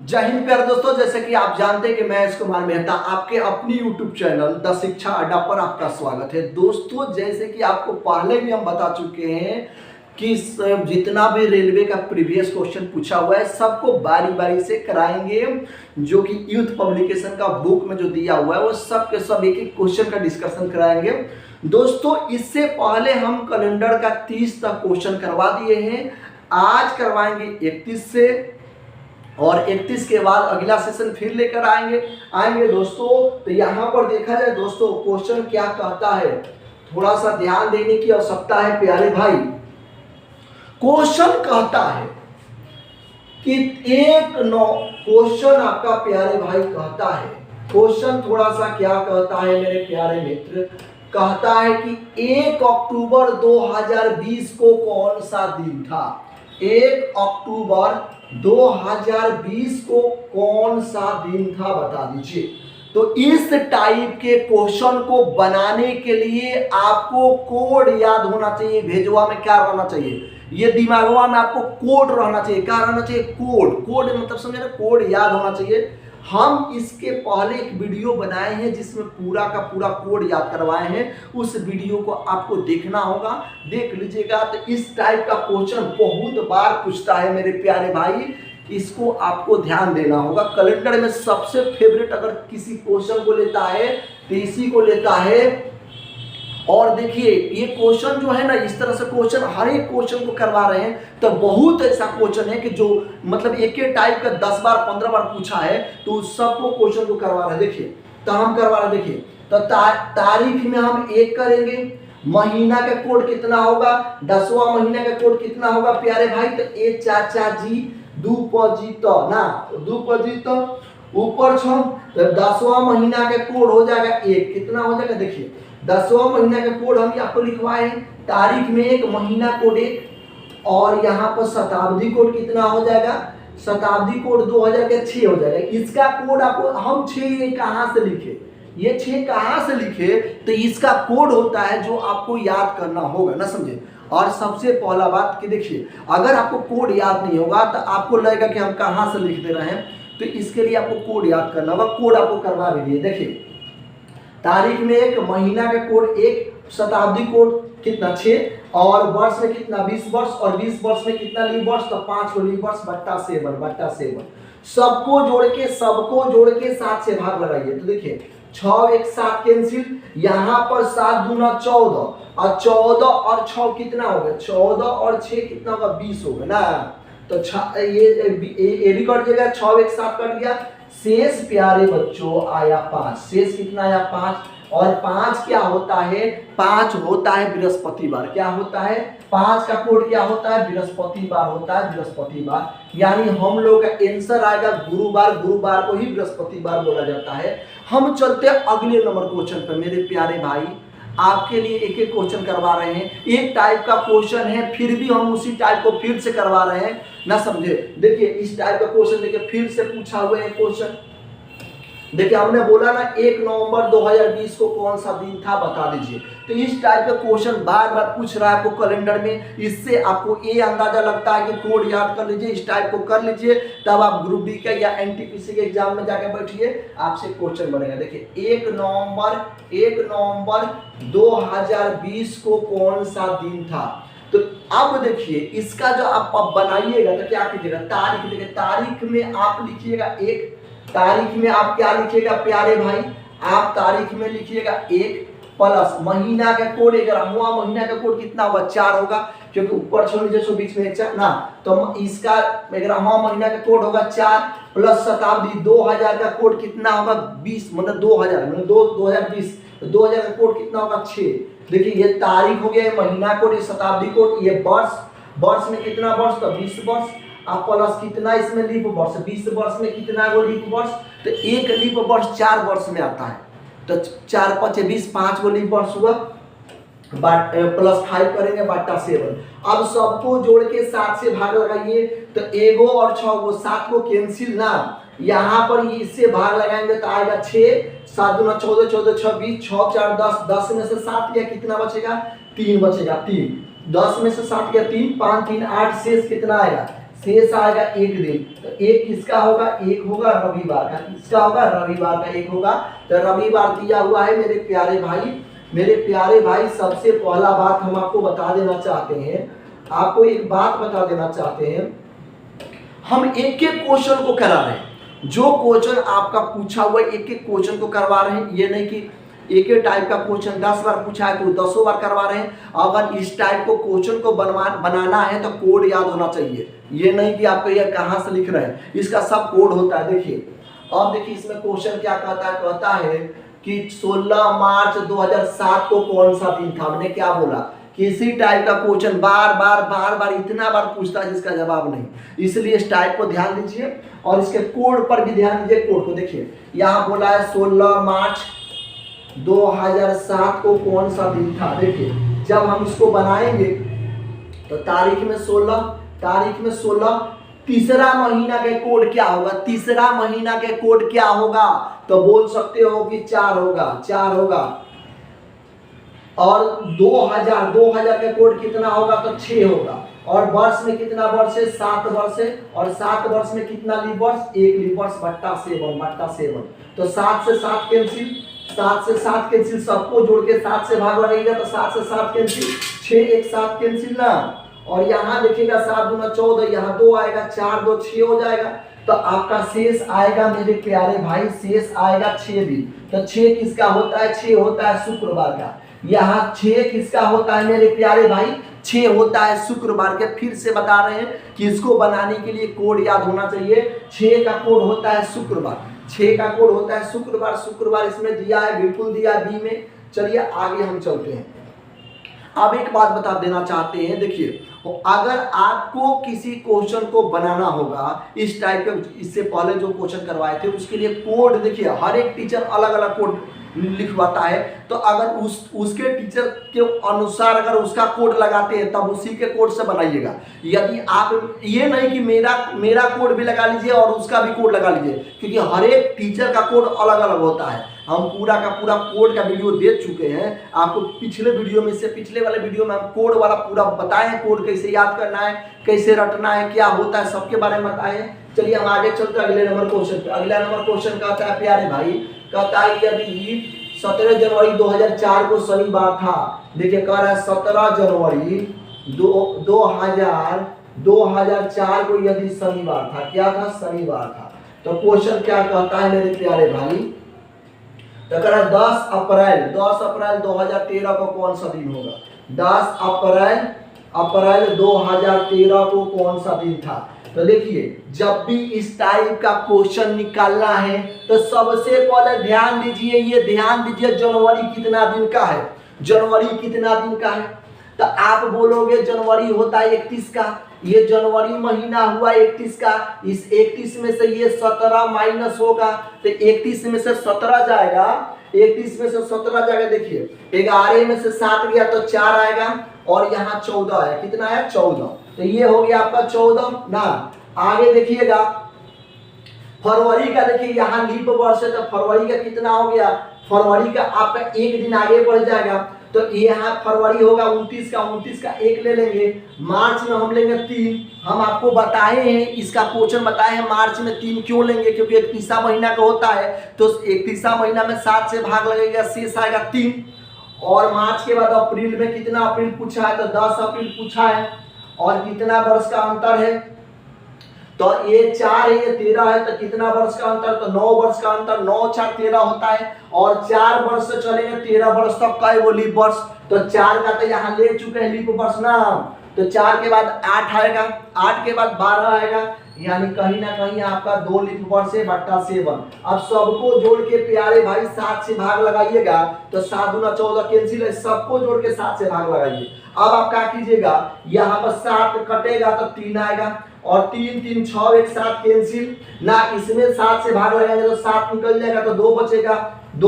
जय हिंद प्यारे दोस्तों, जैसे कि आप जानते हैं कि मैं एस कुमार मेहता आपके अपनी यूट्यूब चैनल द शिक्षा अड्डा पर आपका स्वागत है। दोस्तों, जैसे कि आपको पहले भी हम बता चुके हैं कि जितना भी रेलवे का प्रीवियस क्वेश्चन पूछा हुआ है सबको बारी बारी से कराएंगे। जो कि यूथ पब्लिकेशन का बुक में जो दिया हुआ है वो सब के सब एक एक क्वेश्चन का डिस्कशन कराएंगे। दोस्तों, इससे पहले हम कैलेंडर का 30 तक क्वेश्चन करवा दिए हैं। आज करवाएंगे 31 से, और 31 के बाद अगला सेशन फिर लेकर आएंगे दोस्तों। तो यहाँ पर देखा जाए दोस्तों, क्वेश्चन क्या कहता है, थोड़ा सा ध्यान देने की आवश्यकता है प्यारे भाई। क्वेश्चन कहता है कि क्वेश्चन आपका प्यारे भाई कहता है, क्वेश्चन थोड़ा सा क्या कहता है मेरे प्यारे मित्र, कहता है कि 1 अक्टूबर 2020 को कौन सा दिन था। 1 अक्टूबर 2020 को कौन सा दिन था बता दीजिए। तो इस टाइप के क्वेश्चन को बनाने के लिए आपको कोड याद होना चाहिए। भेजवा में क्या रहना चाहिए, ये दिमागवा में आपको कोड रहना चाहिए। क्या रहना चाहिए? कोड मतलब समझे ना, कोड याद होना चाहिए। हम इसके पहले एक वीडियो बनाए हैं जिसमें पूरा का पूरा कोड याद करवाए हैं। उस वीडियो को आपको देखना होगा, देख लीजिएगा। तो इस टाइप का क्वेश्चन बहुत बार पूछता है मेरे प्यारे भाई, इसको आपको ध्यान देना होगा। कैलेंडर में सबसे फेवरेट अगर किसी क्वेश्चन को लेता है तो इसी को लेता है। और देखिए, ये क्वेश्चन जो है ना, इस तरह से क्वेश्चन हर एक क्वेश्चन को करवा रहे हैं। तो बहुत ऐसा क्वेश्चन है कि जो मतलब एक ही टाइप का 10 बार 15 बार पूछा है, तो सबको क्वेश्चन को करवा रहे हैं। देखिए, तो हम करवा रहे हैं। देखिए, तो तारीख में हम 1 करेंगे। महीना का कोड कितना होगा? 10वां महीना का कोड कितना होगा प्यारे भाई? तो 1 4 4 जी 2 5 जी तो ना 2 5 जी तो ऊपर 6। तो 10वां महीना का कोड हो जाएगा 1। कितना हो जाएगा? देखिए, 10वां महीना का कोड हम आपको लिखवाए हैं। तारीख में 1, महीना कोड 1, और यहाँ पर शताब्दी कोड कितना हो जाएगा? शताब्दी कोड 2006 हो जाएगा। इसका कोड आपको हम 6 कहाँ से लिखे, ये 6 कहाँ से लिखे? तो इसका कोड होता है जो आपको याद करना होगा ना, समझे। और सबसे पहला बात कि देखिए, अगर आपको कोड याद नहीं होगा तो आपको लगेगा कि हम कहाँ से लिख दे रहे हैं। तो इसके लिए आपको कोड याद करना होगा। कोड आपको करवा भी दिए। देखिए, तारीख में 1, महीना का कोड 1, शताब्दी कोड कितना 6, और वर्ष में कितना 20 वर्ष, और 20 वर्ष में कितना लीप वर्ष? तो 5 लीप वर्ष बट्टा 7। सबको जोड़ के 7 से भाग लगाइए। तो देखिए, 6 1 7 कैंसिल, यहाँ पर 7 दूना 14, और 14 और 6 कितना हो गया? 14 और 6 कितना होगा? 20 होगा ना। तो ये भी कट जाएगा, 6 1 7 कट गया। शेष प्यारे बच्चों आया 5। शेष कितना आया? 5। और 5 क्या होता है? 5 होता है बृहस्पतिवार। क्या होता है? 5 का कोड क्या होता है? बृहस्पतिवार होता है, बृहस्पतिवार। यानी हम लोग का आंसर आएगा गुरुवार। गुरुवार को ही बृहस्पतिवार बोला जाता है। हम चलते हैं अगले नंबर क्वेश्चन पर मेरे प्यारे भाई। आपके लिए एक एक क्वेश्चन करवा रहे हैं। एक टाइप का क्वेश्चन है, फिर भी हम उसी टाइप को फिर से करवा रहे हैं ना, समझे। देखिए, इस टाइप का क्वेश्चन देखिए फिर से पूछा हुआ है क्वेश्चन। देखिए, हमने बोला ना 1 नवंबर 2020 को कौन सा दिन था बता दीजिए। तो इस टाइप का क्वेश्चन बार बार पूछ रहा है आपको कैलेंडर में। इससे आपको ये अंदाजा लगता है कि कोड याद कर लीजिए, इस टाइप को कर लीजिए, तब आप ग्रुप डी का या एनटीपीसी के एग्जाम में जाके बैठिए, आपसे क्वेश्चन बनेगा। देखिए, 1 नवंबर 2020 को कौन सा दिन था। तो अब देखिए, इसका जो आप बनाइएगा तो क्या कीजिएगा? तारीख। देखिए, तारीख में आप लिखिएगा 1। तारीख में आप क्या लिखिएगा प्यारे भाई? आप तारीख में लिखिएगा 1 प्लस महीना का कोड 11वां महीना का कोड कितना होगा? 4 होगा, क्योंकि ऊपर छोड़ नीचे बीच में 1 ना। तो इसका 11वां महीना का कोड होगा 4 प्लस शताब्दी 2000 का कोड कितना होगा? 20 मतलब 2000 मतलब 2020। तो 2000 का कोड कितना होगा? 6। देखिए, ये तारीख हो गया, महीना कोड, ये शताब्दी कोड, ये वर्ष में कितना वर्ष? तो 20 वर्ष। आप प्लस कितना इसमें लीप वर्ष? 20 वर्ष में कितना गो लीप वर्ष? तो 1 लीप वर्ष 4 वर्ष में आता है। तो 4 5 20, 5 गो लीप वर्ष हुआ, प्लस 5 करेंगे बट्टा 7। अब सबको जोड़ के 7 से भाग लगाइए। तो 1 और 6 7 को कैंसिल ना, यहाँ पर इससे भाग लगाएंगे तो आएगा 6, 7 दूना 14, 14 6 20, 6 4 10, 10 में से 7 गया कितना बचेगा? 3 बचेगा। 3 10 में से 7 गया 3, 5 3 8, शेष कितना आएगा? शेष आएगा एक दिन, तो एक किसका होगा, एक होगा रविवार का, किसका होगा, रविवार का एक होगा। तो रविवार दिया हुआ है मेरे प्यारे भाई। मेरे प्यारे भाई सबसे पहला बात हम आपको बता देना चाहते हैं, आपको एक बात बता देना चाहते हैं, हम एक एक क्वेश्चन को करा रहे हैं। जो क्वेश्चन आपका पूछा हुआ एक एक क्वेश्चन को करवा रहे हैं, ये नहीं कि एक ही टाइप का क्वेश्चन 10 बार पूछा है तो 10 बार करवा रहे हैं। अगर इस टाइप को क्वेश्चन को बनाना है तो कोड याद होना चाहिए, ये नहीं कि आपको ये कहाँ से लिख रहे हैं, इसका सब कोड होता है। देखिए अब देखिए इसमें क्वेश्चन क्या कहता है, कहता है कि 16 मार्च 2007 को कौन सा दिन था। हमने क्या बोला, किसी टाइप का क्वेश्चन बार बार इतना बार पूछता है जिसका जवाब नहीं, इसलिए इस टाइप को ध्यान दीजिए और इसके कोड पर भी ध्यान दीजिए। कोड को देखिए, यहाँ बोला है 16 मार्च 2007 को कौन सा दिन था। देखिए जब हम इसको बनाएंगे तो तारीख में 16, तीसरा महीना के कोड क्या होगा, तीसरा महीना के कोड क्या होगा, तो बोल सकते हो कि 4 होगा। और 2000 का कोड कितना होगा, तो 6 होगा। और वर्ष में कितना वर्ष है, 7 वर्ष है। और 7 वर्ष में कितना लीप वर्ष, 1 लीप वर्ष बट्टा 7। तो 7 से 7 कैंसिल, 7 से 7 कैंसिल, सबको जोड़ के 7 से भाग लगेगा तो 7 से 7 कैंसिल, 6 एक 7 कैंसिल ना। और यहाँ देखिएगा 7 दूना 14, यहाँ 2 आएगा, 4 2 6 हो जाएगा। तो आपका शेष आएगा मेरे प्यारे भाई, शेष आएगा 6 दिन। तो 6 किसका होता है, 6 होता है शुक्रवार का। यहाँ 6 किसका होता है मेरे प्यारे भाई, 6 होता है शुक्रवार के। फिर से बता रहे हैं कि इसको बनाने के लिए कोड याद होना चाहिए। 6 का कोड होता है शुक्रवार, 6 का कोड होता है शुक्रवार। शुक्रवार इसमें दिया है, बिल्कुल दिया है बी में। चलिए आगे हम चलते हैं। अब एक बात बता देना चाहते हैं, देखिए अगर आपको किसी क्वेश्चन को बनाना होगा इस टाइप के, इससे पहले जो क्वेश्चन करवाए थे उसके लिए कोड देखिए, हर एक टीचर अलग अलग कोड लिखवाता है। तो अगर उसके टीचर के अनुसार अगर उसका कोड लगाते हैं तब उसी के कोड से बनाइएगा। यदि आप ये नहीं कि मेरा कोड भी लगा लीजिए और उसका भी कोड लगा लीजिए, क्योंकि हर एक टीचर का कोड अलग अलग होता है। हम पूरा का पूरा कोड का वीडियो दे चुके हैं आपको पिछले वीडियो में, इससे पिछले वाले वीडियो में हम कोड वाला पूरा बताए, कोड कैसे याद करना है, कैसे रटना है, क्या होता है, सबके बारे में बताए। चलिए हम आगे चलते हैं अगले नंबर क्वेश्चन पे। अगला नंबर क्वेश्चन कहता है प्यारे भाई, कहता है यदि 17 जनवरी 2004 को शनिवार था। देखिए कह रहा है 17 जनवरी 2004 को यदि शनिवार था, क्या था, शनिवार था। तो क्वेश्चन क्या कहता है मेरे प्यारे भाई, तो कह रहा है 10 अप्रैल 2013 को कौन सा दिन होगा। 10 अप्रैल 2013 को कौन सा दिन था। तो देखिए जब भी इस टाइप का क्वेश्चन निकालना है तो सबसे पहले ध्यान दीजिए, ये ध्यान दीजिए जनवरी कितना दिन का है, जनवरी कितना दिन का है। तो आप बोलोगे जनवरी होता है 31 का, ये जनवरी महीना हुआ 31 का। इस 31 में से ये 17 माइनस होगा तो 31 में से 17 जाएगा, 31 में से 17 जाएगा। देखिए 11 में से 7 गया तो 4 आएगा और यहाँ 14 है, कितना है 14। तो ये हो गया आपका 14 ना। आगे देखिएगा फरवरी का, देखिए यहाँ लीप वर्ष है तो फरवरी का कितना हो गया, फरवरी का आपका एक दिन आगे बढ़ जाएगा। तो यहाँ फरवरी होगा 29 का 1 ले लेंगे। मार्च में हम लेंगे 3। हम आपको बताए हैं, इसका क्वेश्चन बताए हैं मार्च में 3 क्यों लेंगे, क्योंकि 31वां महीना का होता है। तो 31वां महीना में 7 से भाग लगेगा, शेष आएगा 3। और मार्च के बाद अप्रैल में कितना अप्रैल पूछा है, तो 10 अप्रैल पूछा है। और कितना वर्ष का अंतर है, तो ये 4 है, ये 13 है, तो कितना वर्ष का अंतर, तो 9 वर्ष का अंतर। 9 4 13 होता है। और 4 वर्ष से चलेंगे 13 वर्ष तक का वो लीप वर्ष। तो 4 का तो यहाँ ले चुके हैं लीप वर्ष ना। तो 4 के बाद 8 आएगा, 8 के बाद 12 आएगा, यानी कहीं ना कहीं आपका 2 लीप वर्ष है बट्टा 7। अब सबको जोड़ के प्यारे भाई 7 से भाग लगाइएगा तो 7 दूना 14 कैंसिल है, सबको जोड़ के 7 से भाग लगाइए। अब आप क्या कीजिएगा, यहाँ पर 7 कटेगा तो 3 आएगा और 3 3 6 एक साथ कैंसिल ना। इसमें 7 से भाग लगाएंगे तो 7 निकल जाएगा तो 2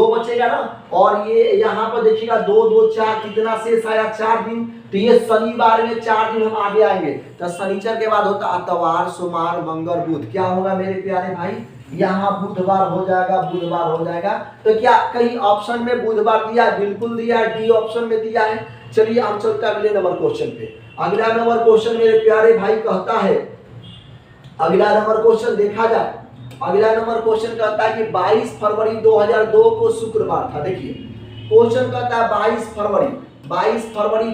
बचेगा ना। और ये यहाँ पर देखिएगा 2 2 4 कितना शेष आया, 4 दिन। तो ये शनिवार में 4 दिन हम आगे आएंगे। तो शनिचर के बाद होता इतवार सोमवार मंगल बुध, क्या होगा मेरे प्यारे भाई, यहाँ बुधवार हो जाएगा। तो क्या कहीं ऑप्शन में बुधवार दिया है, बिल्कुल दिया है, डी ऑप्शन में दिया है। चलिए हम चलते हैं अगले नंबर क्वेश्चन पे। अगला नंबर क्वेश्चन मेरे प्यारे भाई कहता है अगला नंबर क्वेश्चन देखा जाए। अगला नंबर क्वेश्चन कहता है कि 22 फरवरी 2002 को शुक्रवार था। देखिए क्वेश्चन कहता है 22 फरवरी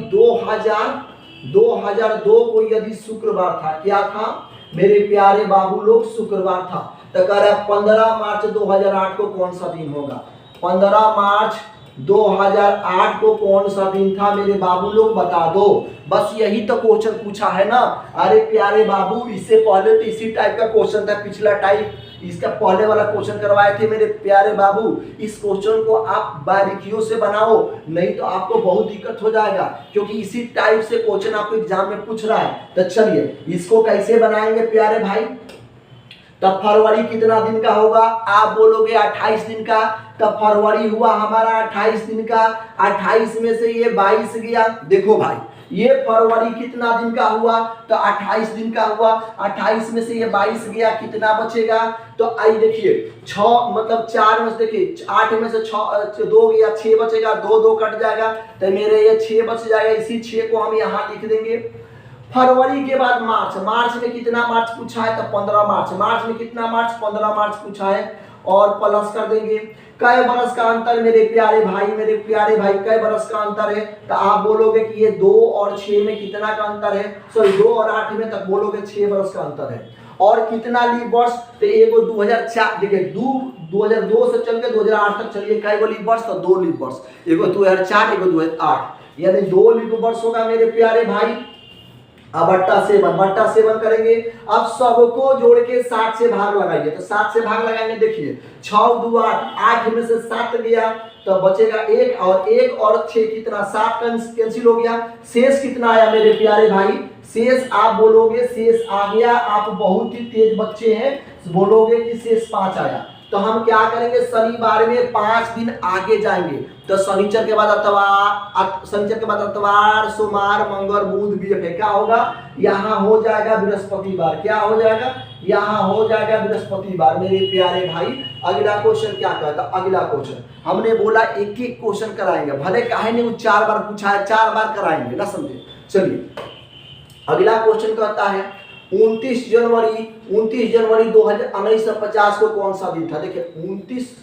2002 को यदि शुक्रवार था, क्या था मेरे प्यारे बाबू लोग, शुक्रवार था, तो कह रहा है 15 मार्च 2008 को कौन सा दिन होगा। 15 मार्च 2008 को कौन सा दिन था मेरे बाबू लोग, बता दो। बस यही तो क्वेश्चन पूछा है ना। अरे प्यारे बाबू, इससे पहले तो इसी टाइप का क्वेश्चन था, पिछला टाइप, इसका पहले वाला क्वेश्चन करवाए थे मेरे प्यारे बाबू। इस क्वेश्चन को आप बारीकियों से बनाओ, नहीं तो आपको बहुत दिक्कत हो जाएगा, क्योंकि इसी टाइप से क्वेश्चन आपको एग्जाम में पूछ रहा है। तो चलिए इसको कैसे बनाएंगे प्यारे भाई। तब फरवरी कितना दिन का होगा, आप बोलोगे 28 दिन का। तब फरवरी हुआ हमारा 28 दिन का, 28 में से ये 22 गया। देखो भाई ये फरवरी कितना दिन का हुआ, तो 28 दिन का हुआ। 28 में से ये 22 गया, कितना बचेगा, तो आई देखिए 6 मतलब 4 में से देखिए 8 में से 2 गया, 6 बचेगा, 2 कट जाएगा, तो मेरे ये 6 बच जाएगा। इसी 6 को हम यहाँ लिख देंगे। फरवरी के बाद मार्च में कितना मार्च पूछा है, तो 15 मार्च में कितना मार्च, 15 मार्च पूछा है, और प्लस कर देंगे। कई बरस का अंतर मेरे प्यारे भाई कई बरस का अंतर है, तो आप बोलोगे कि ये 2 और 6 में कितना का अंतर है, सॉरी 2 और 8 में, तक बोलोगे 6 बरस का अंतर है। और कितना लीप वर्ष, तो एगो 2004 देखिए 2002 से चल के 2008 तक चलिए, कई गो लीप वर्ष, तो 2 लीप वर्ष, एगो 2004 एगो 2008, यानी 2 लीप वर्ष होगा मेरे प्यारे भाई। अब बट्टा सेवन करेंगे। अब सबको जोड़ के 7 से भाग लगाइए, तो 7 से भाग लगाएंगे। देखिए 6 2 8 में से 7 गया, तो बचेगा 1 और 6 कितना, 7 कैंसिल हो गया। शेष कितना आया मेरे प्यारे भाई, शेष आप बोलोगे शेष आ गया, आप बहुत ही तेज बच्चे हैं, बोलोगे कि शेष 5 आया। तो हम क्या करेंगे, शनिवार में 5 दिन आगे जाएंगे, तो शनिचर के बाद अतवार, सोमवार, मंगल, बुध, बीरवार, क्या होगा, यहाँ हो जाएगा बृहस्पतिवार। क्या हो जाएगा, यहाँ हो जाएगा बृहस्पतिवार मेरे प्यारे भाई। अगला क्वेश्चन क्या कहता, अगला क्वेश्चन हमने बोला एक एक क्वेश्चन कराएंगे, भले काहे नहीं वो 4 बार पूछा है, 4 बार कराएंगे ना, समझे। चलिए अगला क्वेश्चन कहता है 29 जनवरी 1950 को कौन सा दिन था। देखिए 29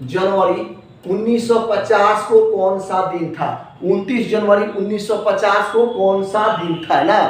जनवरी 1950 को कौन सा दिन था, 29 जनवरी 1950 को कौन सा दिन था ना।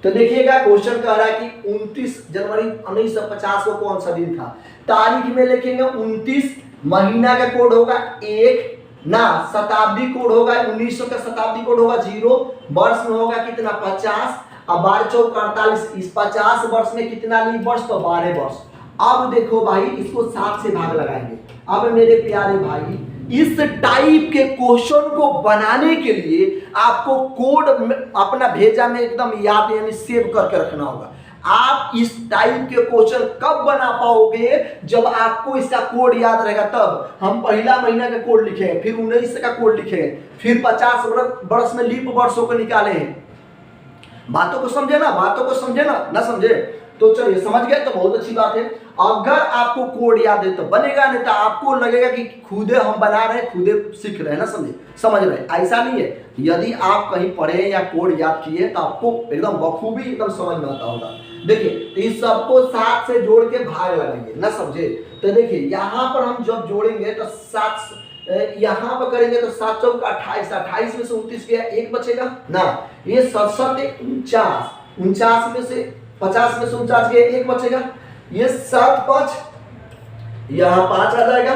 तो देखिएगा क्वेश्चन कह रहा है कि 29 जनवरी 1950 को कौन सा दिन था। तारीख में लिखेंगे 29, महीना का कोड होगा 1 ना, शताब्दी कोड होगा 1900 का शताब्दी कोड होगा 0, वर्ष में होगा कितना 50, अब 12 चौक 48, इस 50 वर्ष में कितना लीप वर्ष, तो 12 वर्ष। अब देखो भाई इसको 7 से भाग लगाएंगे। अब मेरे प्यारे भाई इस टाइप के क्वेश्चन को बनाने के लिए आपको कोड अपना भेजा में एकदम याद यानी सेव करके रखना होगा। आप इस टाइप के क्वेश्चन कब बना पाओगे, जब आपको इसका कोड याद रहेगा तब। हम पहला महीना का कोड लिखेंगे, फिर 19 का कोड लिखेंगे, फिर 50 वर्ष में लीप वर्षों को निकाले हैं। बातों को समझे ना समझे तो चलिए समझ गए तो बहुत अच्छी बात है। अगर आपको कोड याद है तो बनेगा, नहीं तो आपको लगेगा कि खुदे हम बना रहे हैं, खुदे सीख रहे हैं ना, समझ रहे हैं। ऐसा नहीं है, यदि आप कहीं पढ़े या कोड याद किए तो आपको एकदम बखूबी एकदम समझ में आता होगा। देखिए तो इस सबको 7 से जोड़ के भाग लगाएंगे ना, समझे। तो देखिए यहाँ पर हम जब जोड़ेंगे तो 7 यहाँ पर करेंगे तो 7 चौक 28, 28 में से 29 गया, 1 बचेगा ना। ये 67 49 में से 50 में से 49 गया, 1 बचेगा। ये 7 5 यहाँ 5 आ जाएगा।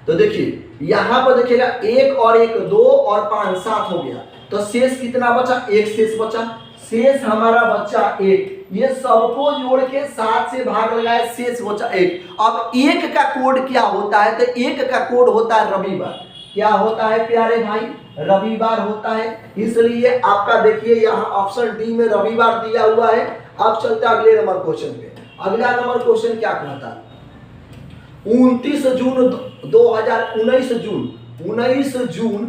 तो देखिए यहाँ पर देखिएगा 1 और 1 2 और 5 7 हो गया, तो शेष कितना बचा, 1 शेष बचा। शेष हमारा बच्चा 1, ये सबको जोड़ के 7 से भाग लगाए, शेष बचा 1। अब 1 का कोड क्या होता है, तो 1 का कोड होता है रविवार। क्या होता है प्यारे भाई, रविवार होता है। इसलिए आपका देखिए यहाँ ऑप्शन डी में रविवार दिया हुआ है। अब चलते हैं अगले नंबर क्वेश्चन पे। अगला नंबर क्वेश्चन क्या कहता है, 19 जून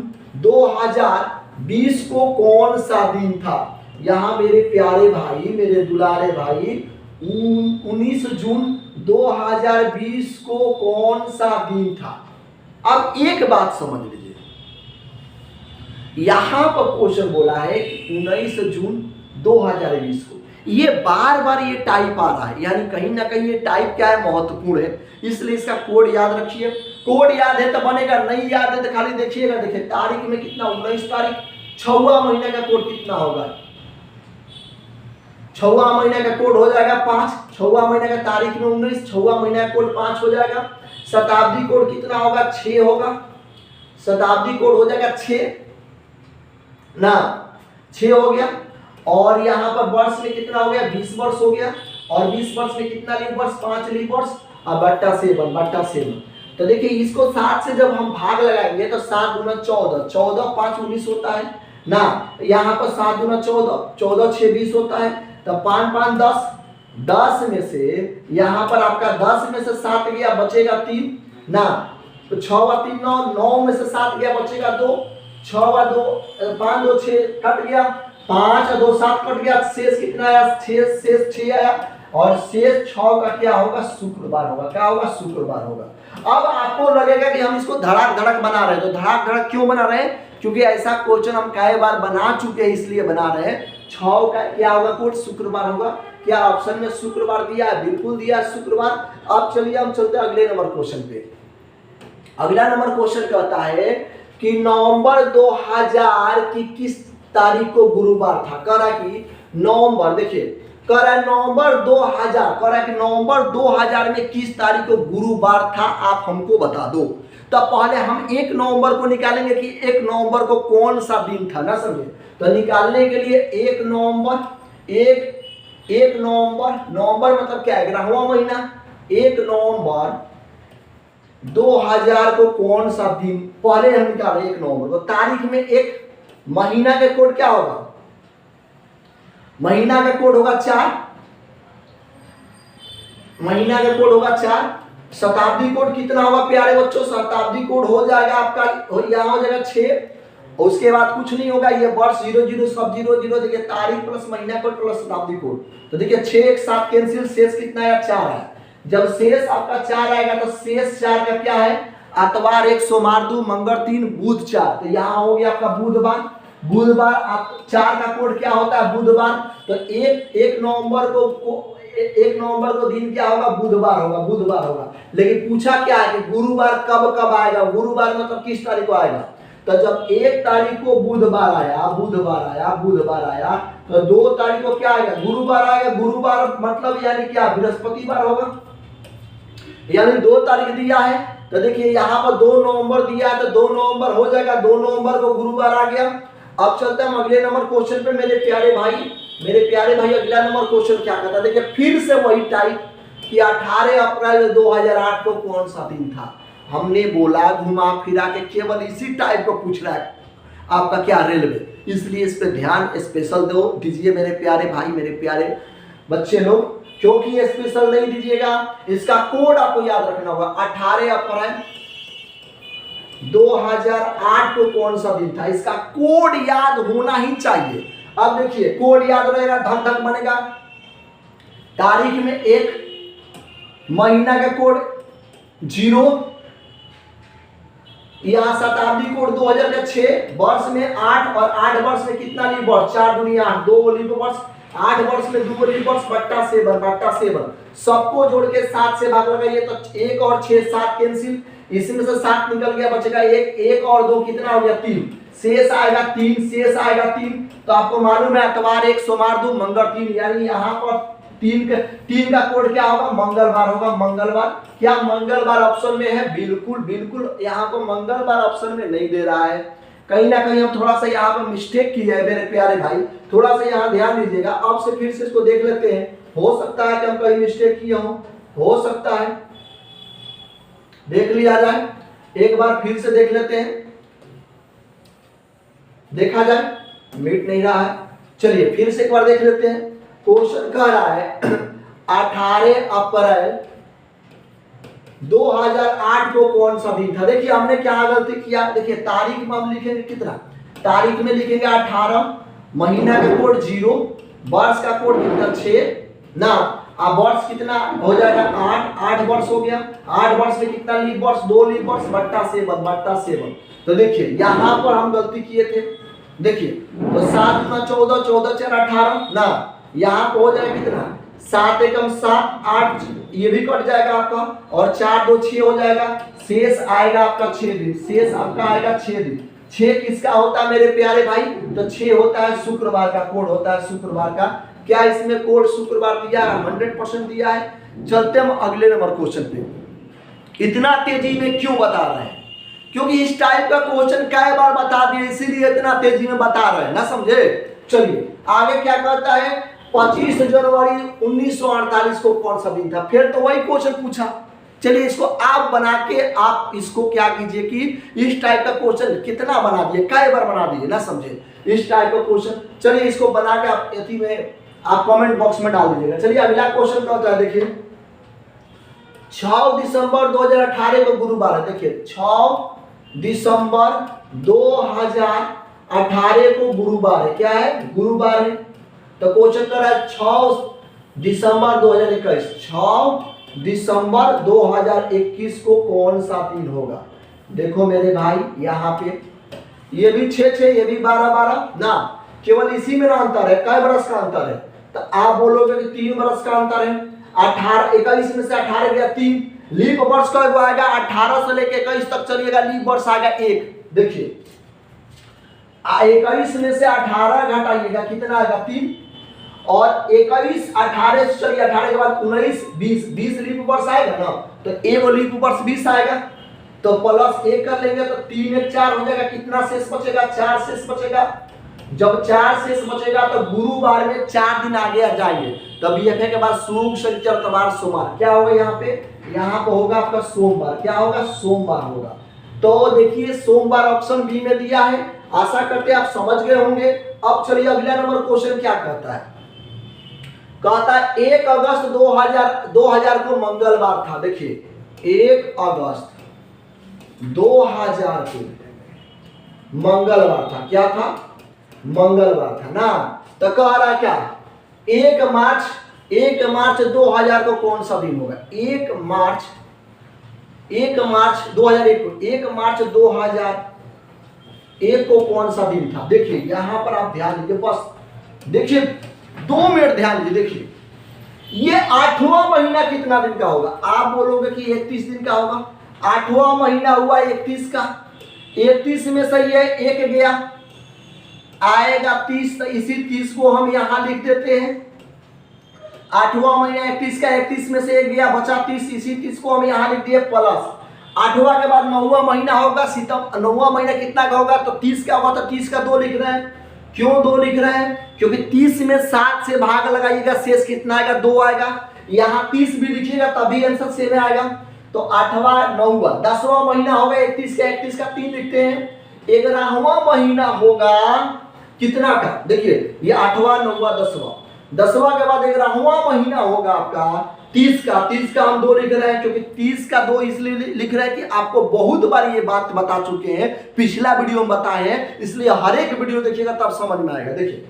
2020 को कौन सा दिन था। यहाँ मेरे प्यारे भाई, मेरे दुलारे भाई, 19 जून 2020 को कौन सा दिन था। अब एक बात समझ लीजिए, यहाँ पर क्वेश्चन बोला है कि 19 जून 2020 को, ये बार बार ये टाइप आ रहा है, यानी कहीं ना कहीं ये टाइप क्या है, महत्वपूर्ण है, इसलिए इसका कोड याद रखिए। कोड याद है तो बनेगा, नहीं याद है तो खाली देखिएगा। देखिए तारीख में कितना, 19 तारीख, 6वां महीने का कोड कितना होगा, 6वां महीने का कोड हो जाएगा 5, 6वां महीने का तारीख में 19, 6वां महीने का कोड 5 हो जाएगा। शताब्दी कोड कितना होगा, 6 होगा, शताब्दी कोड हो जाएगा 6 ना, 6 हो गया। और यहाँ पर वर्ष में कितना हो गया, 20 वर्ष हो गया, और 20 वर्ष में कितना लीप वर्ष, 5 लीप वर्ष, और बट्टा 7। तो देखिए इसको 7 से जब हम भाग लगाएंगे तो 7 गुना 14, 14 5 19 होता है ना। यहाँ पर 7 गुना 14, 14 6 20 होता है, तो 5 5 10, 10 में से यहाँ पर आपका 10 में से 7 गया, बचेगा 3 ना, तो 6 व 3 9, 9 में से 7 गया, बचेगा 2, 6 व 2 5 2 6 कट गया, 5 2 7 कट गया, शेष कितना आया, शेष 6 आया, और शेष 6 का क्या होगा, शुक्रवार होगा। क्या होगा, शुक्रवार होगा। अब आपको लगेगा कि हम इसको धड़ाक धड़क बना रहे हैं, तो धड़ाक धड़क क्यों बना रहे हैं, क्योंकि ऐसा क्वेश्चन हम कई बार बना चुके हैं, इसलिए बना रहे हैं। 6 का क्या होगा कोड, शुक्रवार होगा। क्या ऑप्शन में शुक्रवार दिया है, बिल्कुल दिया है शुक्रवार। अब चलिए हम चलते हैं अगले नंबर क्वेश्चन पे। अगला नंबर क्वेश्चन कहता है कि नवंबर 2000 की किस तारीख को गुरुवार था। कह रहा कि नवंबर, देखिए कह रहा है नवंबर 2000, कह रहा है कि नवंबर 2000 में किस तारीख को गुरुवार था, आप हमको बता दो। तो पहले हम 1 नवंबर को निकालेंगे कि 1 नवंबर को कौन सा दिन था, ना समझे। तो निकालने के लिए 1 नवंबर, 1 नवंबर, नवंबर मतलब क्या है, 11वां महीना। 1 नवंबर 2000 को कौन सा दिन, पहले हम निकाले 1 नवंबर को। तारीख में एक महीना का कोड क्या होगा, महीना का कोड होगा 4, महीना का कोड होगा 4। शताब्दी कोड कितना होगा प्यारे बच्चों, शताब्दी कोड हो जाएगा आपका, यहाँ हो जाएगा 6। उसके बाद कुछ नहीं होगा, ये वर्ष 00 सब 00। देखिए तारीख प्लस महीना कोड प्लस शताब्दी कोड, तो देखिए 6 एक साथ कैंसिल, शेष कितना है, 4 है। जब शेष आपका 4 आएगा तो शेष 4 का क्या है, आतवार 1, सोमवार 2, मंगल 3, बुध 4। तो यहाँ हो गया आपका बुधवार। बुधवार आप 4 का कोड क्या होता है, बुधवार। तो 1 नवंबर को 1 नवंबर को दिन क्या होगा, बुधवार होगा, बुधवार होगा। लेकिन पूछा क्या है कि गुरुवार कब कब आएगा, गुरुवार मतलब किस तारीख को आएगा। तो जब 1 तारीख को बुधवार आया, बुधवार आया, तो 2 तारीख को क्या आएगा, गुरुवार आएगा। गुरुवार मतलब यानी क्या, बृहस्पतिवार होगा, यानी 2 तारीख दिया है। तो देखिए यहाँ पर 2 नवंबर दिया है, तो 2 नवंबर हो जाएगा, 2 नवंबर को गुरुवार आ गया। अब चलते हैं अगले नंबर क्वेश्चन पे मेरे प्यारे भाई, अगला नंबर क्वेश्चन क्या कहता है, देखिए फिर से वही टाइप कि 18 अप्रैल 2008 को कौन सा दिन था। हमने बोला घुमा फिरा के केवल इसी टाइप को पूछ रहा है आपका क्या रेलवे, इसलिए इस पे ध्यान स्पेशल दो दीजिए मेरे प्यारे भाई, मेरे प्यारे बच्चे लोग। क्योंकि स्पेशल नहीं दीजिएगा, इसका कोड आपको याद रखना होगा। 18 अप्रैल 2008 को कौन सा दिन था, इसका कोड याद होना ही चाहिए। अब देखिए कोड याद रहेगा, धक धक बनेगा। तारीख में 1, महीना का कोड 0, यहां शताब्दी कोड 2006, वर्ष में 8, और 8 वर्ष में कितना लीप वर्ष, 4 दुनिया 8, 2 लीप वर्ष, 8 वर्ष में 2 लीप वर्ष, बट्टा 7, सबको जोड़ के 7 से भाग लगाइए तो 1 और 6 7 कैंसिल, इसमें से 7 निकल गया, बचेगा 1 और 2 कितना हो गया 3, शेष आएगा 3। तो आपको मालूम है अतवार 1, सोमवार 2, मंगल 3, यानी यहाँ पर 3 का कोड क्या होगा, मंगलवार होगा। मंगलवार, क्या मंगलवार ऑप्शन में है, बिल्कुल यहाँ पर मंगलवार ऑप्शन में नहीं दे रहा है। कहीं ना कहीं हम थोड़ा सा यहाँ पर मिस्टेक की है मेरे प्यारे भाई, थोड़ा सा यहाँ ध्यान दीजिएगा। अब से फिर से इसको देख लेते हैं, हो सकता है कि हम कहीं मिस्टेक किए हो सकता है, देख लिया जाए, एक बार फिर से देख लेते हैं, देखा जाए, मिट नहीं रहा है। चलिए फिर से एक बार देख लेते हैं। क्वेश्चन कह रहा है 18 अप्रैल 2008 को कौन सा दिन था। देखिए हमने क्या गलती किया, देखिए तारीख में हम लिखेंगे कितना, तारीख में लिखेंगे 18, महीना का कोड 0, वर्ष का कोड कितना 6 ना, अब वर्ष कितना हो जाएगा 8 वर्ष हो गया। 8 वर्ष में कितना लीप वर्ष, 2 लीप वर्ष, बट्टा 7। तो देखिए यहाँ पर हम गलती किए थे, देखिए तो 7 गुना 14, 14 4 18 ना, यहाँ पे हो जाएगा कितना 7 एकम 7 8, ये भी कट जाएगा आपका, और 4 2 6 हो जाएगा, शेष आएगा आपका 6 दिन, शेष आपका आएगा 6 दिन। 6 किसका होता है मेरे प्यारे भाई? तो 6 होता है शुक्रवार का, कोड होता है शुक्रवार का। क्या इसमें कोड शुक्रवार दिया है? 100% दिया है। चलते हम अगले नंबर क्वेश्चन पे। इतना तेजी में क्यों बता रहे हैं? क्योंकि इस टाइप का क्वेश्चन कई बार बता दिए, इसीलिए इतना तेजी में बता रहे हैं ना, समझे। चलिए आगे क्या कहता है, 25 जनवरी 1948 को कौन सा दिन था? फिर तो वही क्वेश्चन पूछा। चलिए इसको आप बना के आप इसको क्या कीजिए कि इस टाइप का क्वेश्चन कितना बना दिए, कई बार बना दिए ना, समझे इस टाइप का क्वेश्चन। चलिए इसको बना के आप यदि में आप कमेंट बॉक्स में डाल दीजिएगा। चलिए अगला क्वेश्चन क्या होता है, देखिए 6 दिसंबर 2018 को गुरुवार है। देखिए 6 दिसंबर 2018 को गुरुवार है। क्या है? गुरुवार है। तो क्वेश्चन कर रहा है 6 दिसंबर 2021, 6 दिसंबर 2021 को कौन सा दिन होगा? देखो मेरे भाई यहाँ पे ये भी 6 ये भी 12 ना, केवल इसी में ना अंतर है, कई बरस का अंतर है। तो आप बोलोगे कि 3 बरस का अंतर है। 18 21 में से 18 गया 3, लीप वर्ष का आएगा 18 से लेके 21 तक चलिएगा, लीप वर्ष आएगा 1। देखिए 21 में से 18 घटाइएगा कितना आएगा 3, और 21 18 से चलिए 18 के बाद 19 20 लीप वर्ष आएगा ना, तो एक लीप वर्ष 20 आएगा, तो प्लस 1 कर लेंगे तो 3 1 4 हो जाएगा। कितना शेष बचेगा? 4 शेष बचेगा। जब 4 शेष बचेगा तो गुरुवार में 4 दिन आगे आ जाएंगे, तब बीएफए के बाद शुक्र शनिचर इतवार सोमवार क्या होगा? यहाँ पे होगा आपका सोमवार। क्या होगा? सोमवार होगा। तो देखिए सोमवार ऑप्शन बी में दिया है। आशा करते हैं आप समझ गए होंगे। अब चलिए अगला नंबर क्वेश्चन क्या कहता है, कहता है 1 अगस्त 2000 को मंगलवार था। देखिए 1 अगस्त 2000 को मंगलवार था। क्या था? मंगलवार था ना। तो कह रहा क्या 1 मार्च 2000 को कौन सा दिन होगा? 1 मार्च 2001 को, 1 मार्च 2001 को कौन सा दिन था? देखिए यहां पर आप ध्यान दीजिए, बस देखिए 2 मिनट ध्यान दीजिए। देखिए ये 8वां महीना कितना दिन का होगा? आप बोलोगे कि 31 दिन का होगा। 8वां महीना हुआ 31 का, 31 में से ये 1 गया, आएगा 30, तो इसी 30 को हम यहां लिख देते हैं। 8वां महीना 31 का, 31 में से 1 गया, बचा 30, इसी 30 को हम यहां लिख दिए प्लस। 8वां के बाद 9वां महीना होगा, 9वां महीना कितना का होगा? तो 30 का होगा, तो 30 का 2 लिख रहे हैं। क्यों 2 लिख रहे हैं? क्योंकि 30 में 7 से भाग लगाइएगा, शेष कितना आएगा? 2 आएगा। यहाँ 30 भी लिखिएगा तभी आंसर सेम आएगा। तो 8वां 9वां 10वां महीना होगा 31 का, 31 का 3 लिखते हैं। 11वां महीना होगा कितना का? देखिए ये 8वां 9वां 10वां, 10वां के बाद 11वां महीना होगा आपका 30 का। 30 का हम 2 लिख रहे हैं, क्योंकि 30 का 2 इसलिए लिख रहे हैं कि आपको बहुत बार ये बात बता चुके हैं, पिछला वीडियो में बताए हैं, इसलिए हर एक वीडियो देखिएगा तब समझ में आएगा। देखिए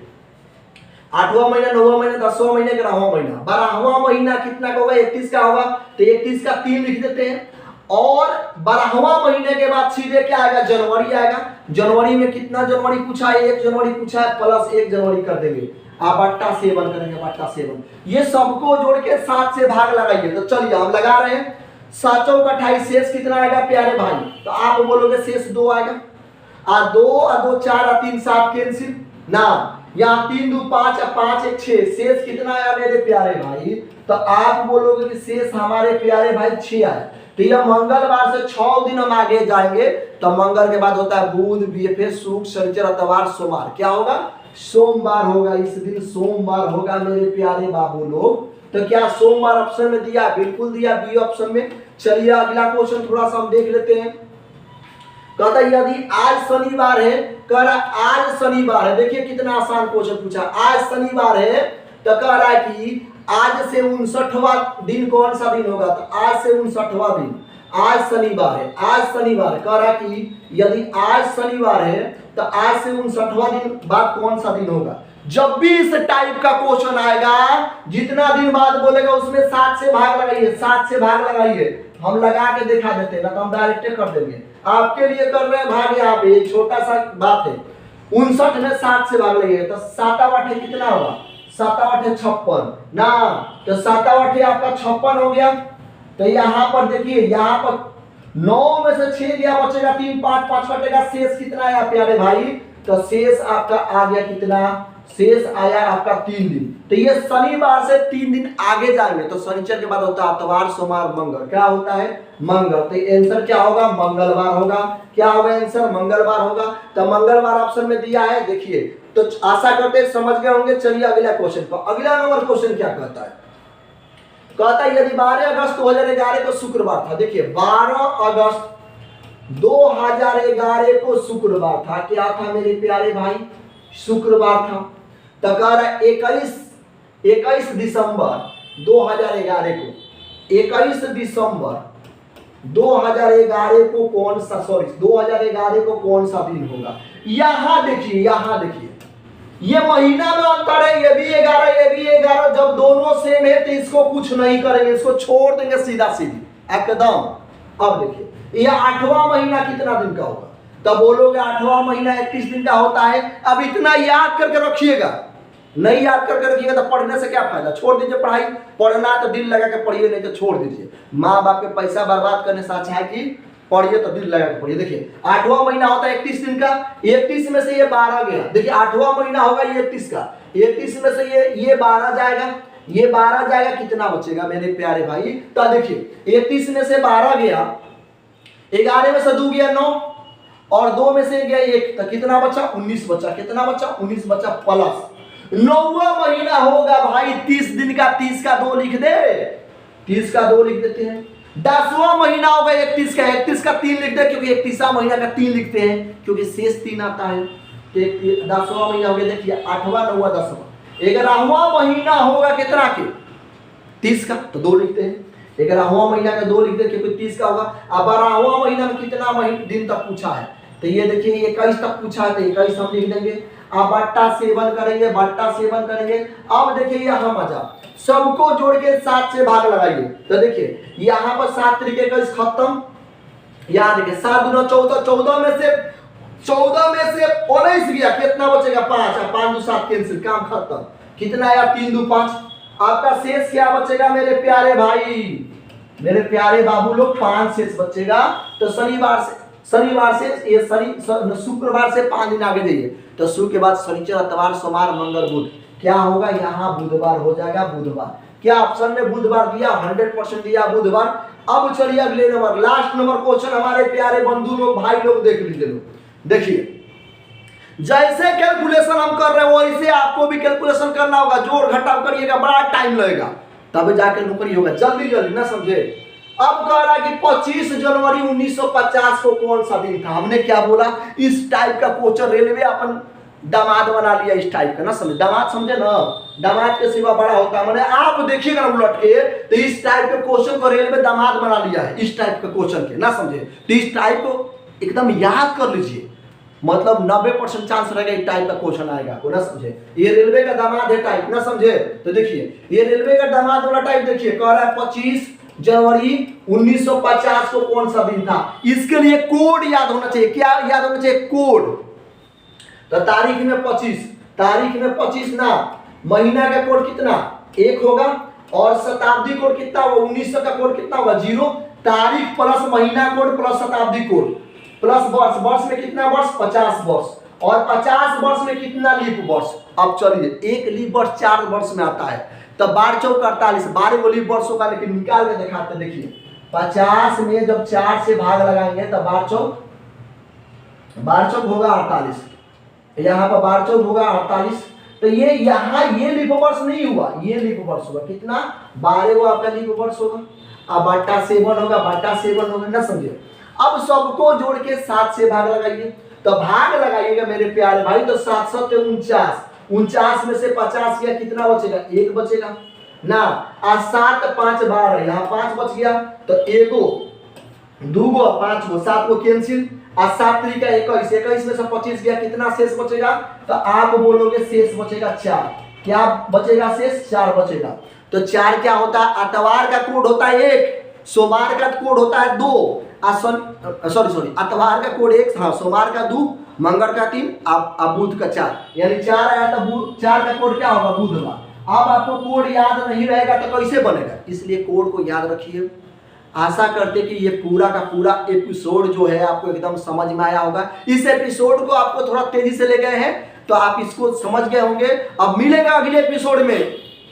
8वां महीना 9वां महीना 10वां महीना 11वां महीना 12वां महीना कितना का होगा? 31 का होगा, तो 31 का 3 लिख देते हैं। और 12वां महीने के बाद सीधे क्या आएगा? जनवरी आएगा। जनवरी में कितना जनवरी पूछा है? 1 जनवरी पूछा है, प्लस 1 जनवरी कर देंगे, आप बट्टा 7 करेंगे, बट्टा 7। ये सबको जोड़ के 7 से भाग लगाइए। तो चलिए हम लगा रहे हैं, 7 चौक 28, शेष कितना आएगा प्यारे भाई? तो आप बोलोगे शेष 2 आएगा। 2 और 2 4 और 3 7 कैंसिल ना, यहाँ 3 2 5 और 5 1 6, शेष कितना आया मेरे प्यारे भाई? तो आप बोलोगे कि शेष हमारे प्यारे भाई 6 आए। तो यह मंगलवार से 6 दिन हम आगे जाएंगे, तो मंगल के बाद होता है बुध, बीएफए, शुक्र शनिचर इतवार सोमवार। क्या होगा? सोमवार होगा। इस दिन सोमवार होगा मेरे प्यारे बाबू लोग। तो क्या सोमवार ऑप्शन में दिया? बिल्कुल दिया, बी ऑप्शन में। चलिए अगला क्वेश्चन थोड़ा सा हम देख लेते हैं। कहता है यदि आज शनिवार है, कह रहा आज शनिवार है। देखिए कितना आसान क्वेश्चन पूछा, आज शनिवार है, तो कह रहा है कि आज से 59वां दिन कौन सा दिन होगा? तो आज से 59वां दिन, आज शनिवार है, आज शनिवार कह रहा कि यदि आज शनिवार है तो आज से 59वां दिन बाद कौन सा दिन होगा? जब भी इस टाइप का क्वेश्चन आएगा, जितना दिन बाद बोलेगा उसमें 7 से भाग लगाइए, 7 से भाग लगाइए। हम लगा के दिखा देते हैं ना, तो हम डायरेक्ट कर देंगे। आपके लिए कर रहे हैं भाग, यहाँ पे छोटा सा बात है। 59 में 7 से भाग लगाइए, तो 7 8 कितना होगा? 7 8 56 ना, तो 7 8 आपका 56 हो गया। तो यहाँ पर देखिए, यहाँ पर 9 में से 6 गया, बचेगा 3 5 5 कटेगा, शेष कितना आया प्यारे भाई? तो शेष आपका आ गया कितना? शेष आया आपका 3 दिन। तो ये शनिवार से 3 दिन आगे जाएंगे, तो शनिचर के बाद होता है इतवार सोमवार मंगल, क्या होता है? मंगल। तो आंसर क्या होगा? मंगलवार होगा। क्या होगा आंसर? मंगलवार होगा। तो मंगलवार ऑप्शन में दिया है। देखिए, तो आशा करते हैं समझ गए होंगे। चलिए अगला क्वेश्चन पर। अगला नंबर क्वेश्चन क्या कहता है? कहता है यदि 12 अगस्त 2011 को शुक्रवार था। देखिए 12 अगस्त 2011 को शुक्रवार था। क्या था मेरे प्यारे भाई? शुक्रवार था। तो कह रहा है 21 दिसंबर 2011 को, 21 दिसंबर 2011 को कौन सा, सॉरी 2011 को कौन सा दिन होगा? यहां देखिए, यहां देखिए, ये महीना में अंतर है, ये भी 11 ये भी 11। जब दोनों सेम है तो इसको कुछ नहीं करेंगे, इसको छोड़ देंगे सीधा सीधी एकदम। अब देखिए, ये 8वां महीना कितना दिन का होगा? तब बोलोगे 8वां महीना 31 दिन का होता है। अब इतना याद करके रखिएगा, नहीं याद करके रखिएगा तो पढ़ने से क्या फायदा? छोड़ दीजिए पढ़ाई। पढ़ना तो दिल लगा के पढ़िए, नहीं तो छोड़ दीजिए। माँ बाप के पैसा बर्बाद करने से अच्छा है कि पढ़िए तो दिल लगा के पढ़िए। देखिए 8वां महीना होता है 31 दिन का, 31 में से ये 12 गया। देखिए 8वां महीना होगा ये 31 का, 31 में से ये 12 जाएगा, ये 12 जाएगा, कितना बचेगा मेरे प्यारे भाई? तो देखिए 31 में से 12 गया, 11 में से 2 गया 9, और 2 में से गया 1, तो कितना बचा? 19 बचा। कितना बचा? 19 बचा प्लस 9वां महीना होगा भाई 30 दिन का, 30 का 2 लिख दे, 30 का 2 लिख देते हैं। 10वां महीना होगा 31 का, 31 का 3 लिख दे, क्योंकि 31वां महीना का 3 लिखते हैं, क्योंकि शेष 3 आता है। 10वां महीना हो गया, देखिए 8वां 9वां 10वां। 11वां महीना होगा कितना के? 30 का, तो 2 लिखते हैं। 11वां महीना का 2 लिख दे, क्योंकि 30 का होगा। अब 12वां महीना में कितना दिन तक पूछा है? तो ये देखिए 21 तक पूछा है, तो 21 हम लिख देंगे। अब बट्टा सेवन करेंगे, बट्टा सेवन करेंगे। अब देखिए यहाँ मजा, सबको जोड़ के 7 से भाग लगाइए। तो देखिए यहाँ पर 7 तरीके का इस खत्म, यहाँ देखिए 7 दूना 14, 14 में से 19 गया, कितना बचेगा? 5, 5 2 7 कैंसिल, काम खत्म। कितना आया? 3 2 5। आपका शेष क्या बचेगा मेरे प्यारे भाई, मेरे प्यारे बाबू लोग? 5 शेष बचेगा। तो शनिवार से ये शुक्रवार से 5 दिन आगे जाइए, तो शुक्र के बाद शनिचर इतवार सोमवार मंगल बुध, क्या होगा? यहाँ बुधवार हो जाएगा। बुधवार क्या ऑप्शन में बुधवार दिया? 100% दिया बुधवार। अब चलिए अगले नंबर, लास्ट नंबर क्वेश्चन हमारे प्यारे बंधु लोग, भाई लोग देख लीजिए लोग। देखिए जैसे कैलकुलेशन हम कर रहे हैं वैसे आपको भी कैलकुलेशन करना होगा, जोड़ घटाव करिएगा, बड़ा टाइम लगेगा, तब जाके नौकरी होगा। जल्दी जल्दी ना समझे। अब कह रहा है कि 25 जनवरी 1950 को कौन सा दिन था? हमने क्या बोला? इस टाइप का क्वेश्चन रेलवे अपन दामाद बना लिया, इस टाइप का ना समझे, दामाद समझे ना, दामाद के सिवा बड़ा होता, मैंने आप देखिएगा उलट के, तो इस टाइप के क्वेश्चन को रेलवे दामाद बना लिया है, इस टाइप के क्वेश्चन के ना समझे। तो इस टाइप को एकदम याद कर लीजिए, मतलब 90% चांस रहेगा इस टाइप का क्वेश्चन आएगा आपको, ना समझे। ये रेलवे का दामाद है टाइप, ना समझे। तो देखिए ये रेलवे का दामाद वाला टाइप, देखिए कह रहा है 25 जनवरी 1950 को कौन सा दिन था? इसके लिए कोड याद होना चाहिए। क्या याद होना चाहिए? कोड। तो तारीख में 25, तारीख में 25 ना, महीना का कोड कितना? 1 होगा, और शताब्दी कोड कितना होगा? 1900 का कोड कितना होगा? 0। तारीख प्लस महीना कोड प्लस शताब्दी कोड प्लस वर्ष, वर्ष में कितना वर्ष? 50 वर्ष, और 50 वर्ष में कितना लीप वर्ष? अब चलिए, एक लीप वर्ष 4 वर्ष में आता है, तो 12 चौक 48, 12 लीप वर्ष होगा, लेकिन निकाल के दिखाते। देखिए 50 में जब 4 से भाग लगाएंगे तो 12 चौक होगा 48, यहाँ पर 12 चौक होगा 48। तो ये यहाँ ये लीप वर्ष नहीं हुआ, ये लीप वर्ष होगा। कितना? 12 वो आपका लीप वर्ष होगा। अब बट्टा 7 होगा, बट्टा 7 होगा, ना समझे। अब सबको जोड़ के 7 से भाग लगाइए, तो भाग लगाइएगा मेरे प्यारे भाई, तो 7 7 49, 49 में से 50 गया, कितना बचेगा? 1 बचेगा ना। आज 7 5 12, यहाँ 5 बच गया, तो 1 2 5 7 को कैंसिल, आज 7 3 का 21, 21 में से 25 गया, कितना शेष बचेगा? तो आप बोलोगे शेष बचेगा 4। क्या बचेगा? शेष 4 बचेगा। तो 4 क्या होता है? इतवार का कोड होता है 1, सोमवार का कोड होता है 2, अतवार का कोड 1, हाँ, सोमवार का 2, मंगल का 3, आप बुध का 4, यानी 4 आया तो 4 का कोड क्या होगा, बुधवार। अब आपको कोड याद नहीं रहेगा तो कैसे बनेगा, इसलिए कोड को याद रखिए। आशा करते कि ये पूरा का पूरा एपिसोड जो है आपको एकदम समझ में आया होगा। इस एपिसोड को आपको थोड़ा तेजी से ले गए हैं तो आप इसको समझ गए होंगे। अब मिलेगा अगले एपिसोड में,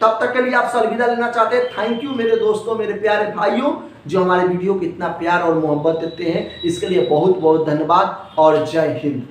तब तक के लिए आपसे अलविदा लेना चाहते हैं। थैंक यू मेरे दोस्तों, मेरे प्यारे भाइयों, जो हमारे वीडियो को इतना प्यार और मोहब्बत देते हैं, इसके लिए बहुत बहुत धन्यवाद और जय हिंद।